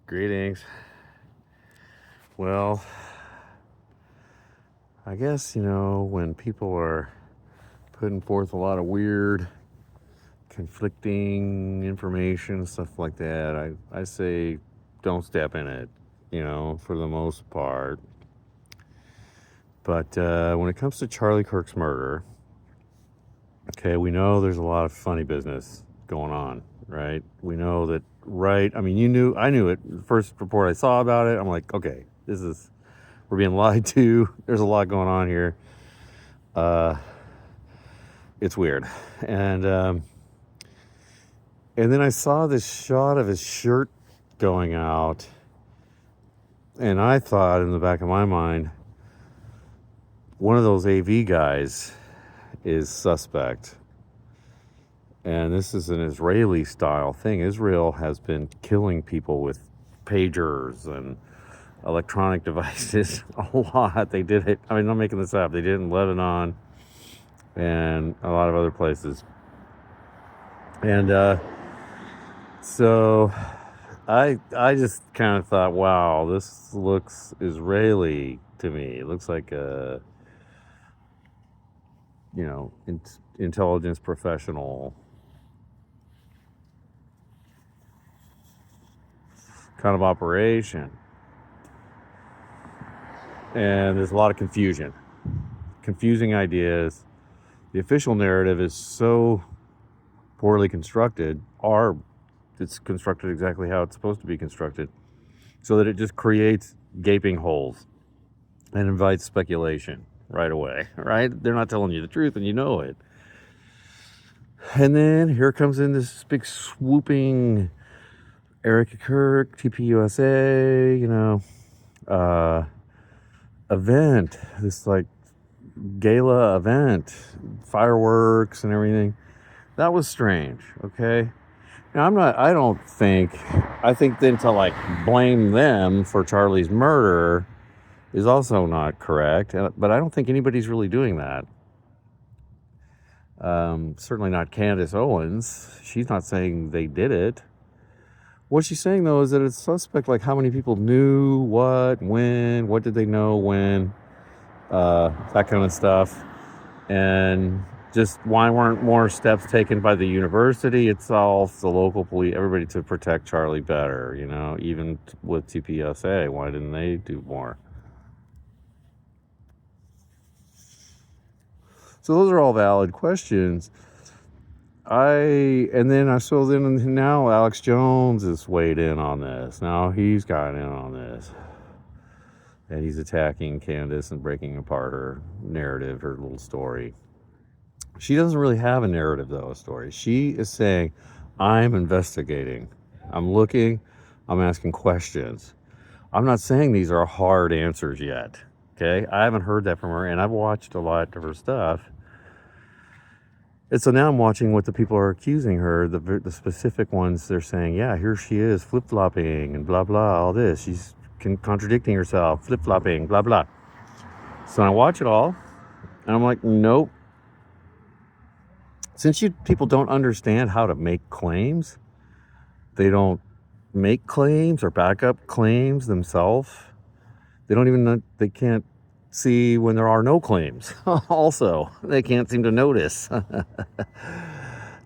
Greetings. Well, I guess, when people are putting forth a lot of weird, conflicting information, stuff like that, I say don't step in it, for the most part. But when it comes to Charlie Kirk's murder, okay, we know there's a lot of funny business going on, right? We know that, right? I mean, I knew it. The first report I saw about it, I'm like, okay, we're being lied to. There's a lot going on here. It's weird. And then I saw this shot of his shirt going out, and I thought in the back of my mind, one of those AV guys is suspect. And this is an Israeli style thing. Israel has been killing people with pagers and electronic devices a lot. They did it. I mean, I'm not making this up. They did it in Lebanon and a lot of other places. And so I just kind of thought, wow, this looks Israeli to me. It looks like a, intelligence professional kind of operation. And there's a lot of confusing ideas. The official narrative is so poorly constructed, it's constructed exactly how it's supposed to be constructed, so that it just creates gaping holes and invites speculation right away, right? They're not telling you the truth, and you know it. And then here comes in this big swooping Eric Kirk, TPUSA, event, this like gala event, fireworks and everything. That was strange, okay? Now, I think then to like blame them for Charlie's murder is also not correct, but I don't think anybody's really doing that. Certainly not Candace Owens. She's not saying they did it. What she's saying, though, is that it's suspect, like how many people knew what, when, what did they know when, that kind of stuff. And just why weren't more steps taken by the university itself, the local police, everybody to protect Charlie better, even with TPSA, why didn't they do more? So those are all valid questions. Now Alex Jones is weighed in on this. Now he's got in on this. And he's attacking Candace and breaking apart her narrative, her little story. She doesn't really have a narrative, though, a story. She is saying, I'm investigating. I'm looking. I'm asking questions. I'm not saying these are hard answers yet. Okay? I haven't heard that from her, and I've watched a lot of her stuff. And so now I'm watching what the people are accusing her, the specific ones. They're saying, yeah, here she is, flip-flopping and blah, blah, all this. She's contradicting herself, flip-flopping, blah, blah. So I watch it all, and I'm like, nope. Since people don't understand how to make claims, they don't make claims or back up claims themselves. They don't even know, they can't see when there are no claims. Also, they can't seem to notice.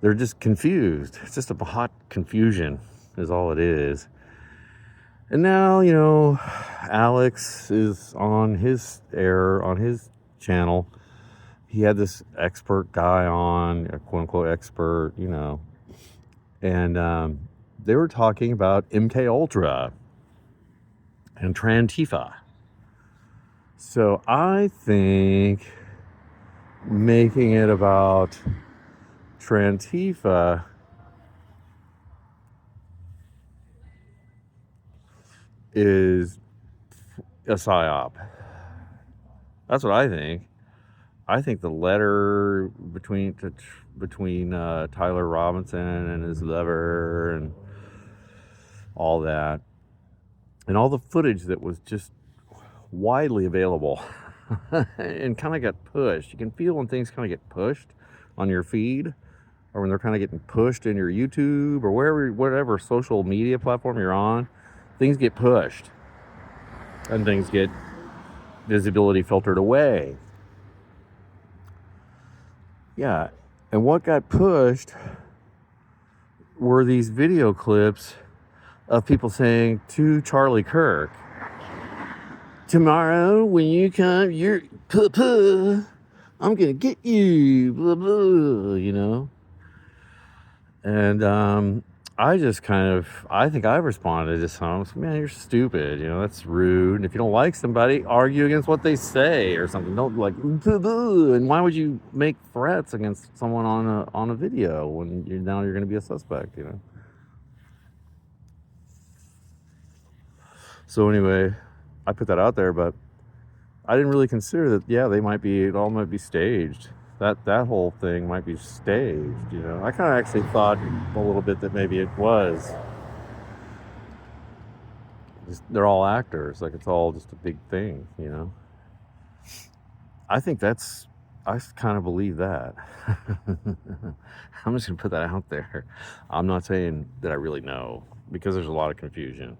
They're just confused. It's just a hot confusion is all it is. And now, Alex is on his channel. He had this expert guy on, a quote unquote expert, and they were talking about MK Ultra and Trantifa. So I think making it about Trantifa is a psyop. That's what I think. I think the letter between Tyler Robinson and his lover and all that, and all the footage that was just widely available and kind of got pushed. You can feel when things kind of get pushed on your feed, or when they're kind of getting pushed in your YouTube or whatever social media platform you're on. things get pushed and things get visibility filtered away. Yeah. And what got pushed were these video clips of people saying to Charlie Kirk, tomorrow when you come, you're I'm gonna get you, blah blah, you know. And I just I think I responded to some, man, you're stupid, you know, that's rude. And if you don't like somebody, argue against what they say or something. Don't like, and why would you make threats against someone on a video when you're going to be a suspect, you know? So anyway, I put that out there, but I didn't really consider that, yeah, it all might be staged. That whole thing might be staged, you know. I kind of actually thought a little bit that maybe it was. They're all actors, like it's all just a big thing, you know. I kind of believe that. I'm just gonna put that out there. I'm not saying that I really know, because there's a lot of confusion,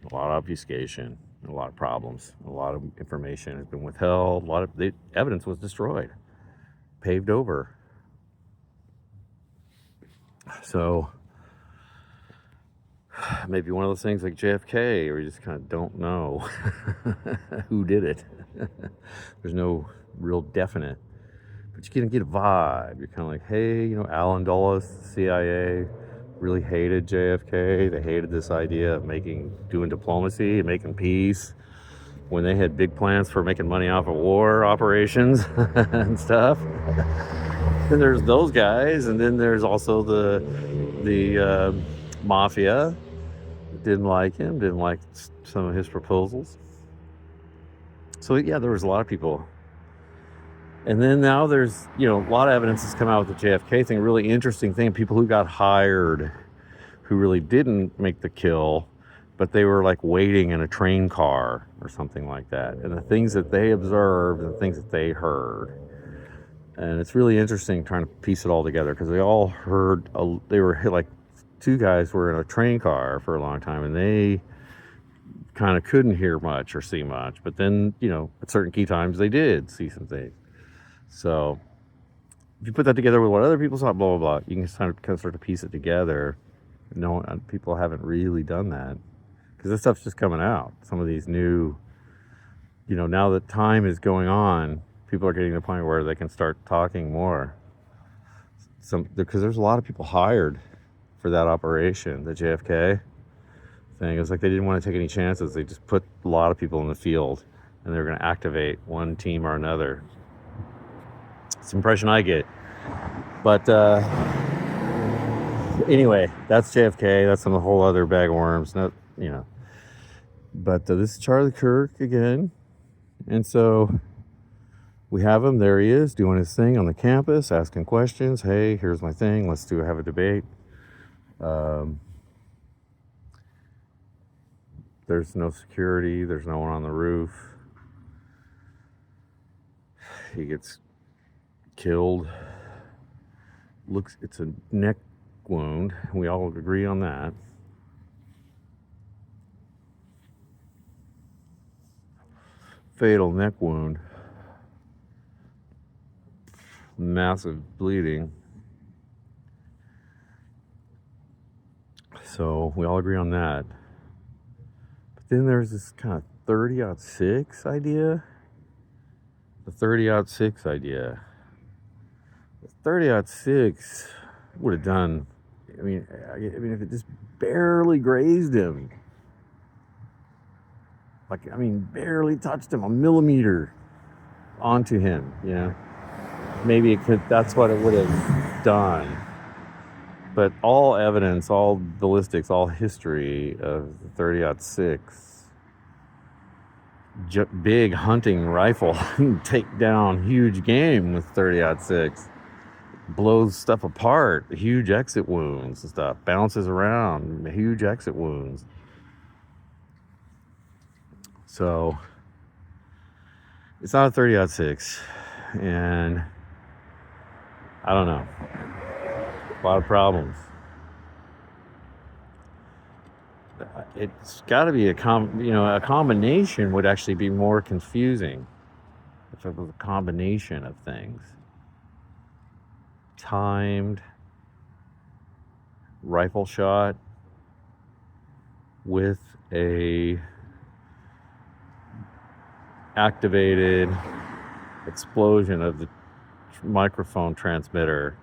a lot of obfuscation, a lot of problems, a lot of information has been withheld, the evidence was destroyed, paved over. So maybe one of those things like JFK, where you just kind of don't know who did it. There's no real definite, but you can get a vibe. You're kind of like, hey, you know, Alan Dulles, the CIA, really hated JFK. They hated this idea of doing diplomacy and making peace when they had big plans for making money off of war operations and stuff. Then there's those guys, and then there's also the mafia. Didn't like him, didn't like some of his proposals. So yeah, there was a lot of people. And then now there's, you know, a lot of evidence has come out with the JFK thing. Really interesting thing, people who got hired who really didn't make the kill, but they were like waiting in a train car or something like that. And the things that they observed and the things that they heard. And it's really interesting trying to piece it all together, because they all heard, they were like, two guys were in a train car for a long time, and they kind of couldn't hear much or see much. But then, you know, at certain key times, they did see some things. So if you put that together with what other people saw, blah, blah, blah, you can kind of start to piece it together. No, people haven't really done that, because this stuff's just coming out. Some of these new, you know, now that time is going on, people are getting to the point where they can start talking more. Because there's a lot of people hired for that operation, the JFK thing. It's like they didn't want to take any chances. They just put a lot of people in the field, and they were going to activate one team or another. It's the impression I get. But anyway, that's JFK. That's a whole other bag of worms. No, you know. But this is Charlie Kirk again, and so we have him. There he is, doing his thing on the campus, asking questions. Hey, here's my thing. Let's have a debate. There's no security. There's no one on the roof. He gets killed. It's a neck wound. We all agree on that. Fatal neck wound. Massive bleeding. So we all agree on that. But then there's this kind of 30-06 idea. The 30-06 idea. The 30-06 would have done, I mean, if it just barely grazed him. Barely touched him, a millimeter onto him, you know. Maybe that's what it would have done. But all evidence, all ballistics, all history of the 30-06 big hunting rifle take down huge game with 30-06, blows stuff apart, huge exit wounds and stuff, bounces around, huge exit wounds. So it's not a 30-06, and I don't know, a lot of problems. it's got to be a combination would actually be more confusing if it was a combination of things. Timed rifle shot with a activated explosion of the microphone transmitter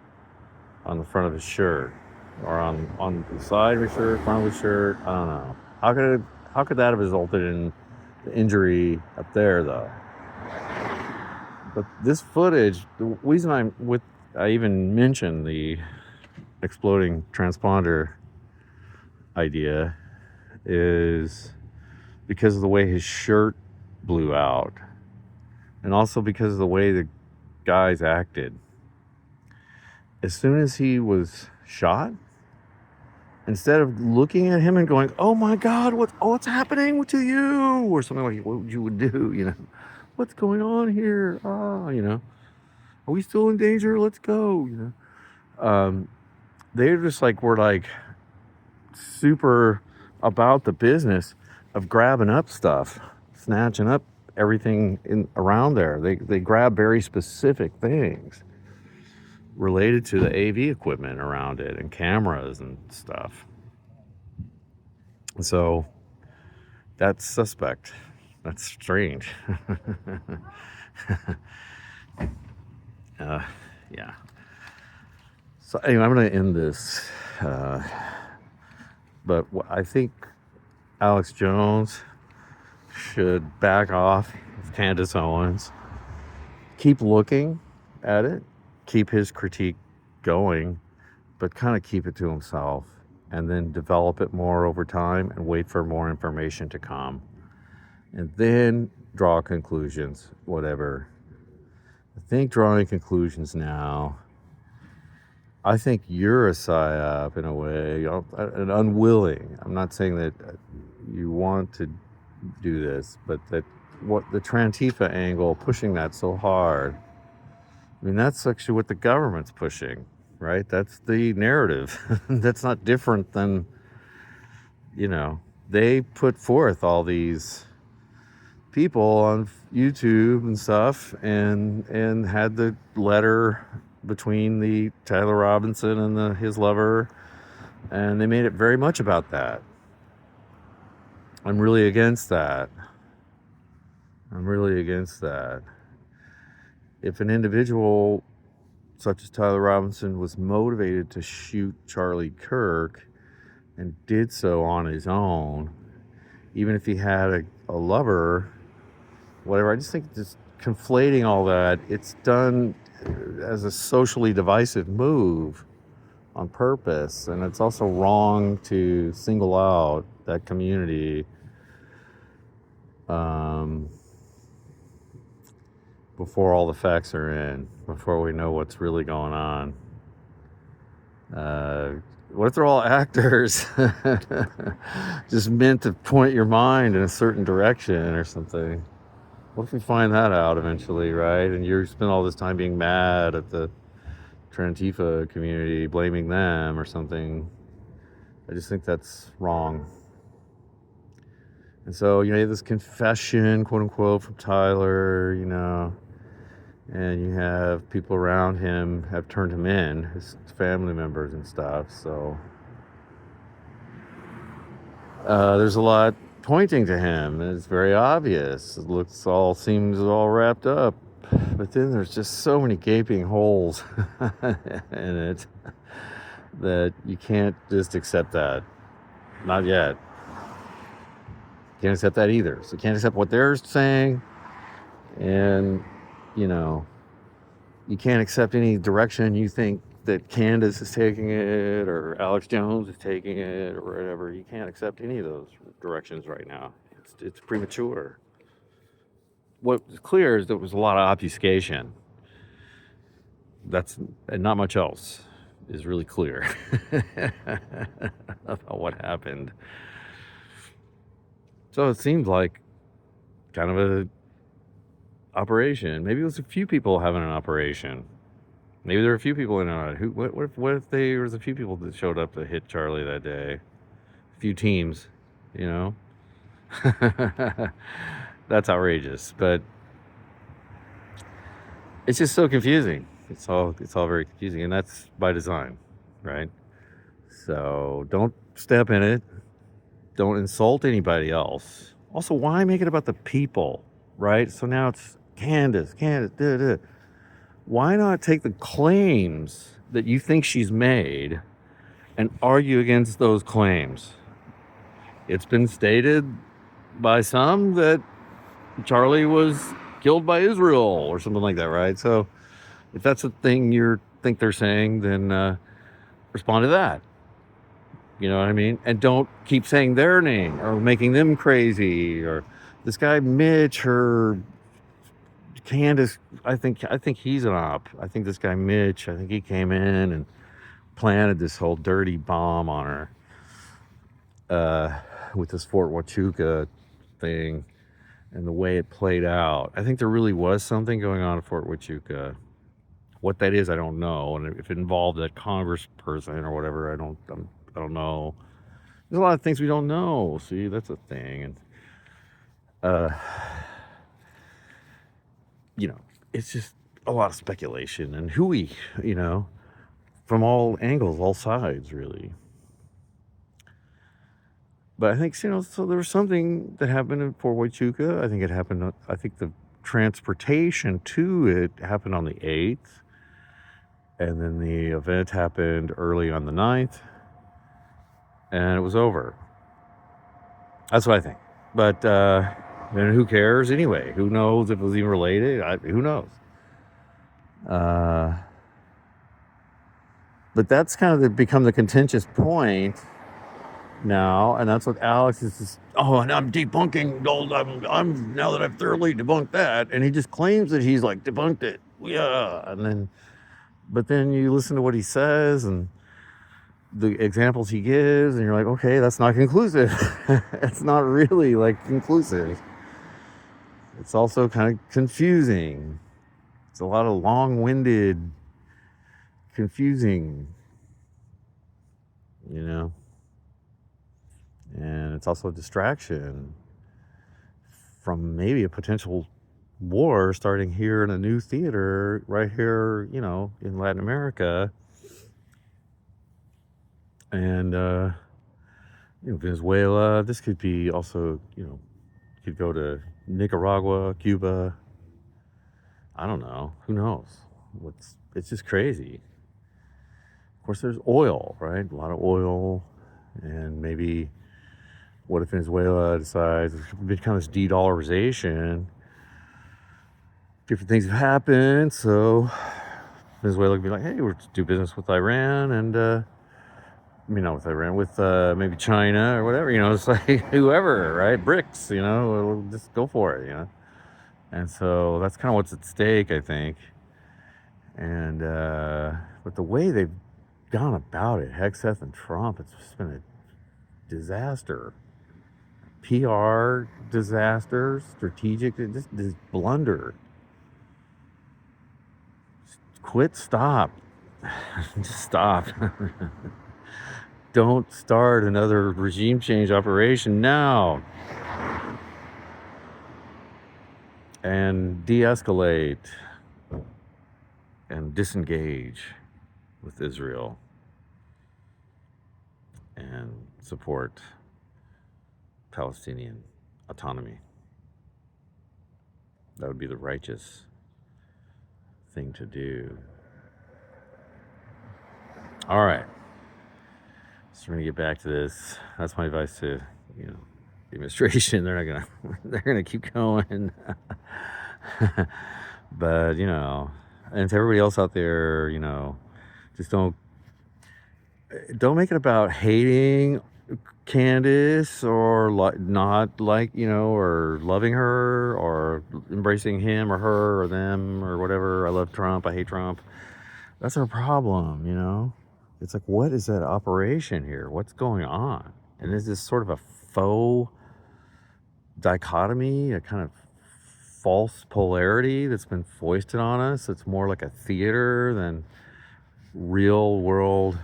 on the front of his shirt, or on the side of his shirt, front of his shirt. I don't know. How could that have resulted in the injury up there, though? But this footage, the reason I even mentioned the exploding transponder idea is because of the way his shirt blew out, and also because of the way the guys acted. As soon as he was shot, instead of looking at him and going, "Oh my God, what's happening to you?" or something like what you would do, what's going on here? Are we still in danger? Let's go. They just were like super about the business of grabbing up stuff, snatching up everything around there. They grab very specific things related to the AV equipment around it and cameras and stuff. So that's suspect. That's strange. Yeah. So anyway, I'm going to end this. But I think Alex Jones should back off of Candace Owens. Keep looking at it. Keep his critique going, but kind of keep it to himself, and then develop it more over time and wait for more information to come, and then draw conclusions, whatever. I think drawing conclusions now, I think you're a psyop in a way, and unwilling. I'm not saying that you want to do this, but that what the Trantifa angle, pushing that so hard, I mean, that's actually what the government's pushing, right? That's the narrative. That's not different than, they put forth all these people on YouTube and stuff, and had the letter between the Tyler Robinson and his lover, and they made it very much about that. I'm really against that. If an individual such as Tyler Robinson was motivated to shoot Charlie Kirk and did so on his own, even if he had a lover, whatever, I just think just conflating all that, it's done as a socially divisive move on purpose, and it's also wrong to single out that community before all the facts are in, before we know what's really going on. What if they're all actors just meant to point your mind in a certain direction or something? What if we find that out eventually, right? And you spend all this time being mad at the Trantifa community, blaming them or something. I just think that's wrong. And so, you have this confession, quote unquote, from Tyler, and you have people around him have turned him in, his family members and stuff. So there's a lot pointing to him, and it's very obvious. Seems all wrapped up, but then there's just so many gaping holes in it that you can't just accept that. Not yet. Can't accept that either. So can't accept what they're saying, and you can't accept any direction you think that Candace is taking it, or Alex Jones is taking it, or whatever. You can't accept any of those directions right now. It's premature. What's clear is there was a lot of obfuscation. And not much else is really clear about what happened. So it seems like kind of a operation. Maybe it was a few people having an operation. Maybe there were a few people in on it. What if there was a few people that showed up to hit Charlie that day? A few teams. you know? That's outrageous, but it's just so confusing. It's all very confusing, and that's by design, right? So don't step in it. Don't insult anybody else. Also, why make it about the people, right? So now it's Candace, duh, duh. Why not take the claims that you think she's made and argue against those claims? It's been stated by some that Charlie was killed by Israel or something like that, right? So if that's the thing you think they're saying, then respond to that. You know what I mean? And don't keep saying their name or making them crazy or this guy Mitch or Candace. I think he's an op. I think this guy Mitch. I think he came in and planted this whole dirty bomb on her with this Fort Huachuca thing and the way it played out. I think there really was something going on at Fort Huachuca. What that is, I don't know. And if it involved a congressperson or whatever, I don't know. There's a lot of things we don't know. See, that's a thing. And uh, it's just a lot of speculation and hooey, from all angles, all sides, really. But I think, so there was something that happened in Fort Huachuca. I think it happened, I think the transportation to it happened on the 8th. And then the event happened early on the 9th. And it was over. That's what I think. But, and who cares anyway? Who knows if it was even related? Who knows? But that's kind of become the contentious point now, and that's what Alex is just, and I'm debunking I'm now that I've thoroughly debunked that, and he just claims that he's like debunked it. Yeah. But then you listen to what he says and the examples he gives, and you're like, okay, that's not conclusive. It's not really like conclusive. It's also kind of confusing. It's a lot of long-winded, confusing, and it's also a distraction from maybe a potential war starting here in a new theater right here, in Latin America. And, Venezuela. This could be also, could go to Nicaragua, Cuba. I don't know. Who knows? It's just crazy. Of course, there's oil, right? A lot of oil. And maybe what if Venezuela decides it's become this de-dollarization? Different things have happened. So Venezuela could be like, hey, we're to do business with Iran and, not with Iran, with maybe China or whatever, it's like whoever, right? BRICS, we'll just go for it, And so that's kind of what's at stake, I think. And, but the way they've gone about it, Hegseth and Trump, it's just been a disaster. PR disaster, strategic, just blunder. Stop. Just stop. Don't start another regime change operation now. And de-escalate and disengage with Israel and support Palestinian autonomy. That would be the righteous thing to do. All right. So we're gonna get back to this. That's my advice to, the administration. They're gonna keep going. But, and to everybody else out there, just don't make it about hating Candace or not or loving her or embracing him or her or them or whatever. I love Trump. I hate Trump. That's our problem, It's like, what is that operation here? What's going on? And is this sort of a faux dichotomy, a kind of false polarity that's been foisted on us? It's more like a theater than real world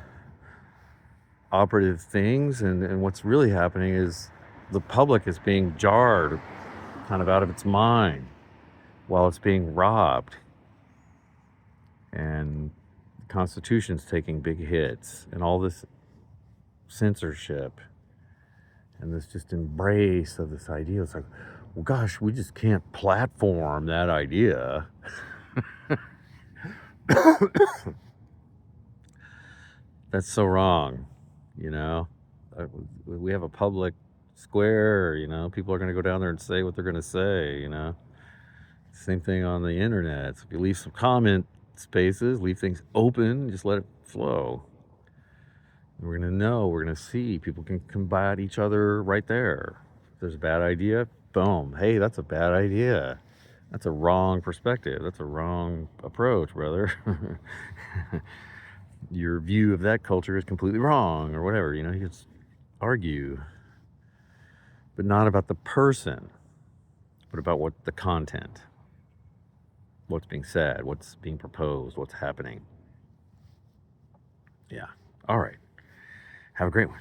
operative things. And what's really happening is the public is being jarred kind of out of its mind while it's being robbed. And the Constitution's taking big hits, and all this censorship and this just embrace of this idea. It's like, well, gosh, we just can't platform that idea. That's so wrong, you know. We have a public square, you know. People are going to go down there and say what they're going to say, you know. Same thing on the internet. So if you leave some comment spaces, leave things open, just let it flow. We're going to know, we're going to see. People can combat each other right there. If there's a bad idea, boom. Hey, that's a bad idea. That's a wrong perspective. That's a wrong approach, brother. Your view of that culture is completely wrong, or whatever. You know, you just argue. But not about the person, but about what the content, what's being said, what's being proposed, what's happening. Yeah. All right. Have a great one.